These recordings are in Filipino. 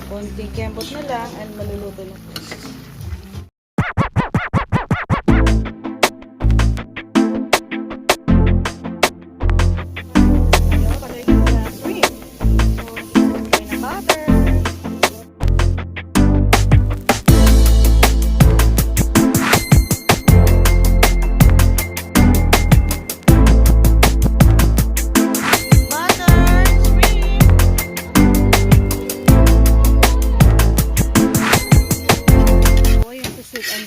Konting kembot na lang and maluluto na po.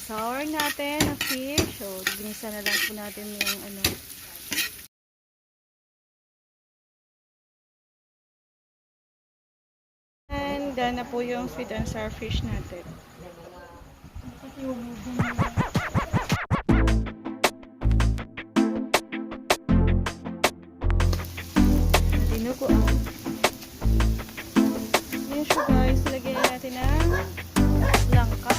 Sour natin na fish. So, ginisa na lang po natin yung ano. And done na po yung sweet and sour fish natin. Dinugo ang. Yan siya guys. Lagyan natin ng langka.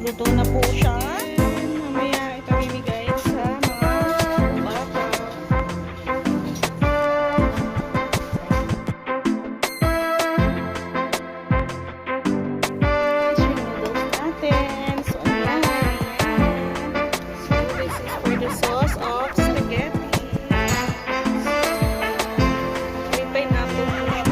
Luto na po siya. Mamaya ito bibigay sa mga bata. Yung noodles natin. So, ayan. So, this is for the sauce of spaghetti. So, may pineapple po siya.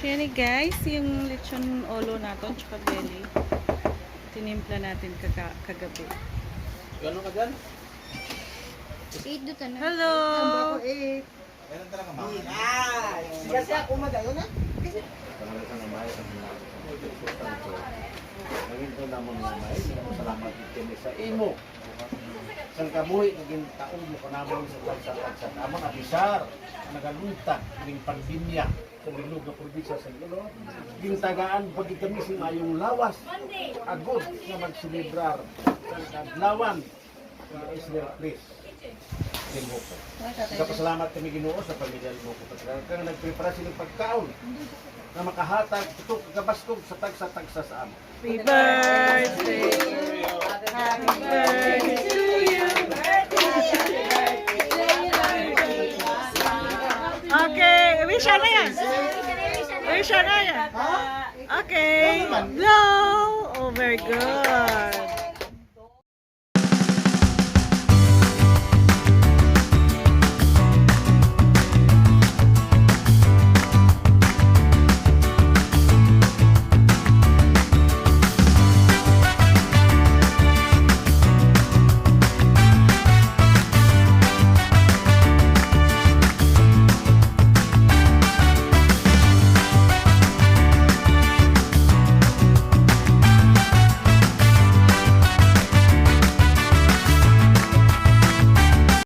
Yan guys, yung lechon olo natin tsaka belly. Tinimpla natin kagabi. Gano'n ka dyan? Hello! Gano'n talaga ma? Kasi ako madayo na. Talaga ka na may naging ito naman na may salamat din sa imo. Sang kabuhi, naging taon mo ka naman sa tagsa-tagsa. Amang abisar, nagalunta, ng pandemya. Sa bilog na probinsya sa Lolo, gintagaan pag kami si Mayong Lawas, agod na magsilibrar sa Adlawan, sa Israel Place. Kapasalamat kami Ginoo sa pamilya mo ko. Kaya nagprepara silang pagkaon na makahatag ito kabaskog sa tagsa-tagsa sa amo. Happy birthday! Happy birthday to you! Okay, wish na yan. Wish na yan. Okay, blow. Oh, very good.